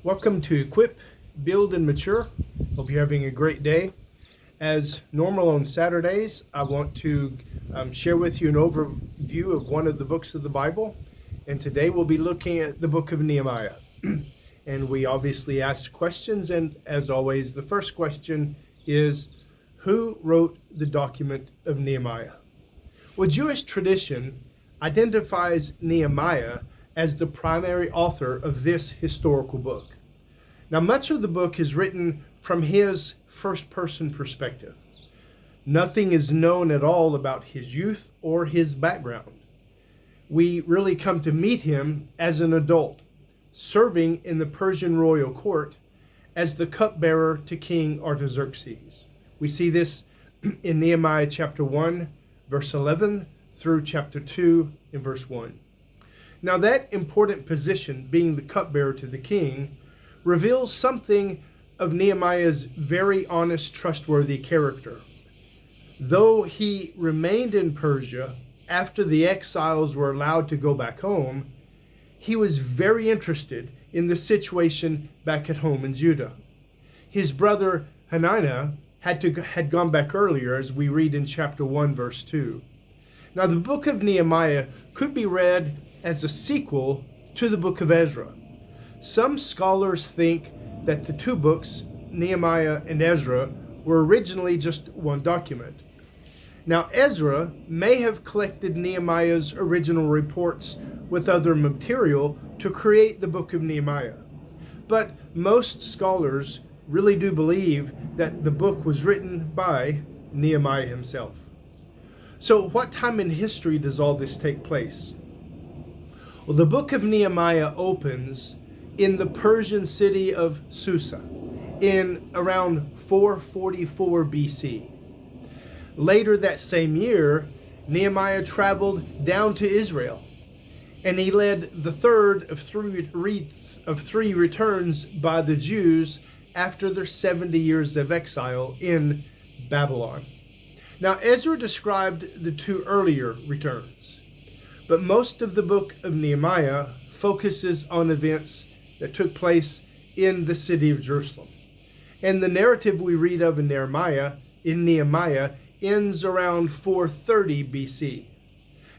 Welcome to Equip, Build, and Mature. Hope you're having a great day. As normal on Saturdays, I want to share with you an overview of one of the books of the Bible. And today we'll be looking at the book of Nehemiah. And we obviously ask questions. And as always, the first question is, who wrote the document of Nehemiah? Well, Jewish tradition identifies Nehemiah as the primary author of this historical book. Now, much of the book is written from his first-person perspective. Nothing is known at all about his youth or his background. We really come to meet him as an adult, serving in the Persian royal court as the cupbearer to King Artaxerxes. We see this in Nehemiah chapter 1, verse 11, through chapter 2, in verse 1. Now, that important position, being the cupbearer to the king, reveals something of Nehemiah's very honest, trustworthy character. Though he remained in Persia after the exiles were allowed to go back home, he was very interested in the situation back at home in Judah. His brother Hananiah had gone back earlier, as we read in chapter 1, verse 2. Now, the book of Nehemiah could be read as a sequel to the book of Ezra. Some scholars think that the two books, Nehemiah and Ezra, were originally just one document. Now, Ezra may have collected Nehemiah's original reports with other material to create the book of Nehemiah. But most scholars really do believe that the book was written by Nehemiah himself. So what time in history does all this take place? Well, the book of Nehemiah opens in the Persian city of Susa in around 444 BC. Later that same year, Nehemiah traveled down to Israel, and he led the third of three returns by the Jews after their 70 years of exile in Babylon. Now, Ezra described the two earlier returns, but most of the book of Nehemiah focuses on events that took place in the city of Jerusalem. And the narrative we read of in Nehemiah ends around 430 BC.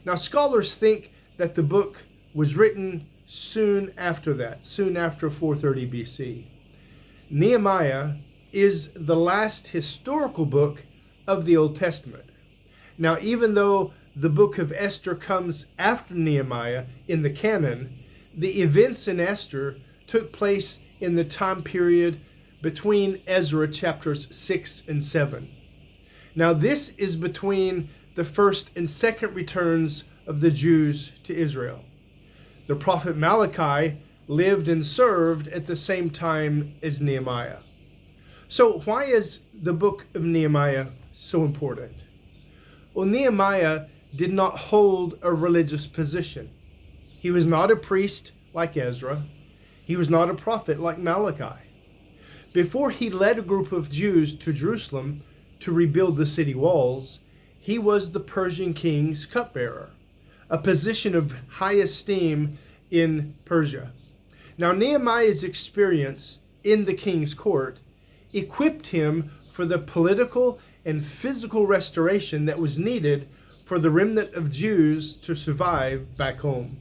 Now, scholars think that the book was written soon after 430 BC. Nehemiah is the last historical book of the Old Testament. Now, even though the book of Esther comes after Nehemiah in the canon, the events in Esther took place in the time period between Ezra chapters 6 and 7. Now, this is between the first and second returns of the Jews to Israel. The prophet Malachi lived and served at the same time as Nehemiah. So why is the book of Nehemiah so important? Well, Nehemiah did not hold a religious position. He was not a priest like Ezra. He was not a prophet like Malachi. Before he led a group of Jews to Jerusalem to rebuild the city walls, he was the Persian king's cupbearer, a position of high esteem in Persia. Now, Nehemiah's experience in the king's court equipped him for the political and physical restoration that was needed for the remnant of Jews to survive back home.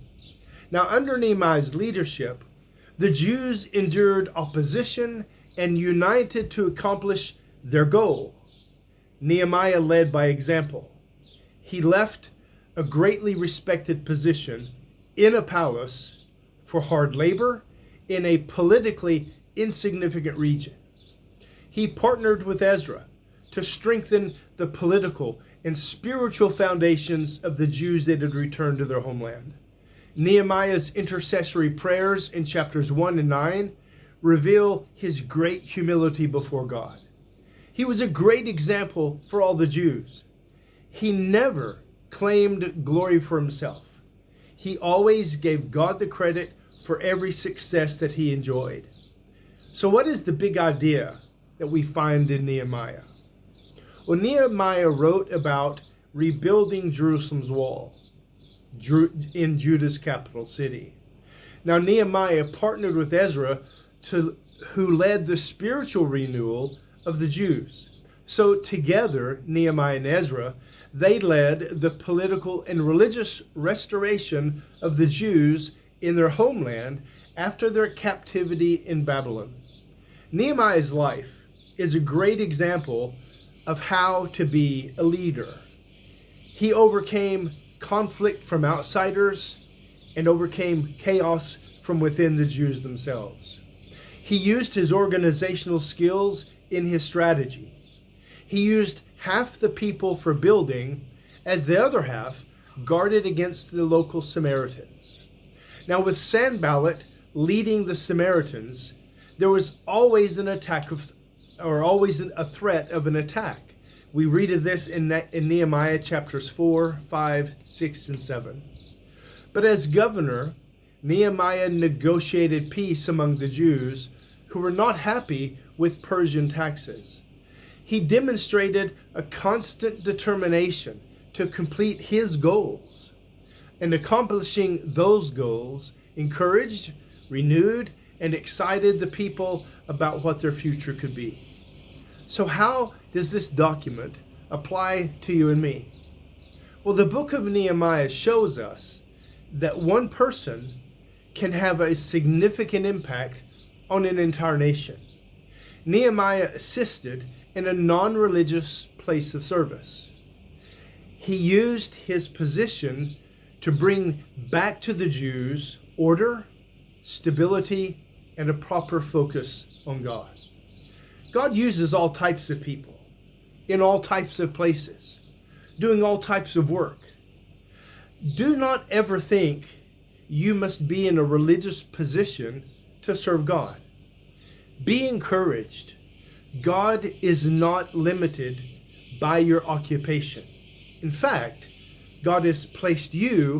Now, under Nehemiah's leadership, the Jews endured opposition and united to accomplish their goal. Nehemiah led by example. He left a greatly respected position in a palace for hard labor in a politically insignificant region. He partnered with Ezra to strengthen the political and spiritual foundations of the Jews that had returned to their homeland. Nehemiah's intercessory prayers in chapters 1 and 9 reveal his great humility before God. He was a great example for all the Jews. He never claimed glory for himself. He always gave God the credit for every success that he enjoyed. So what is the big idea that we find in Nehemiah? Well, Nehemiah wrote about rebuilding Jerusalem's wall in Judah's capital city. Now, Nehemiah partnered with Ezra who led the spiritual renewal of the Jews. So together, Nehemiah and Ezra, they led the political and religious restoration of the Jews in their homeland after their captivity in Babylon. Nehemiah's life is a great example of how to be a leader. He overcame conflict from outsiders and overcame chaos from within the Jews themselves. He used his organizational skills in his strategy. He used half the people for building, as the other half guarded against the local Samaritans. Now, with Sanballat leading the Samaritans, there was always an attack always a threat of an attack. We read of this in Nehemiah chapters 4, 5, 6, and 7. But as governor, Nehemiah negotiated peace among the Jews who were not happy with Persian taxes. He demonstrated a constant determination to complete his goals, and accomplishing those goals encouraged, renewed, and excited the people about what their future could be. So how does this document apply to you and me? Well, the book of Nehemiah shows us that one person can have a significant impact on an entire nation. Nehemiah assisted in a non-religious place of service. He used his position to bring back to the Jews order, stability, and a proper focus on God. God uses all types of people, in all types of places, doing all types of work. Do not ever think you must be in a religious position to serve God. Be encouraged. God is not limited by your occupation. In fact, God has placed you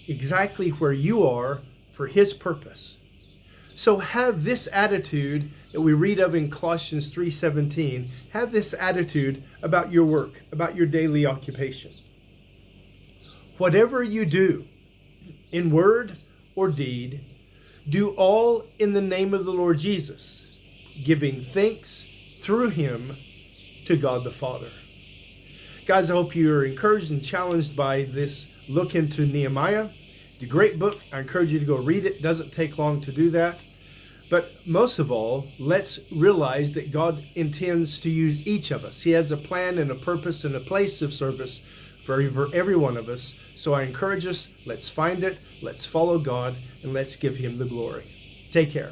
exactly where you are for His purpose. So have this attitude that we read of in Colossians 3:17. Have this attitude about your work, about your daily occupation. Whatever you do, in word or deed, do all in the name of the Lord Jesus, giving thanks through Him to God the Father. Guys, I hope you are encouraged and challenged by this look into Nehemiah. It's a great book. I encourage you to go read it. It doesn't take long to do that. But most of all, let's realize that God intends to use each of us. He has a plan and a purpose and a place of service for every one of us. So I encourage us, let's find it, let's follow God, and let's give Him the glory. Take care.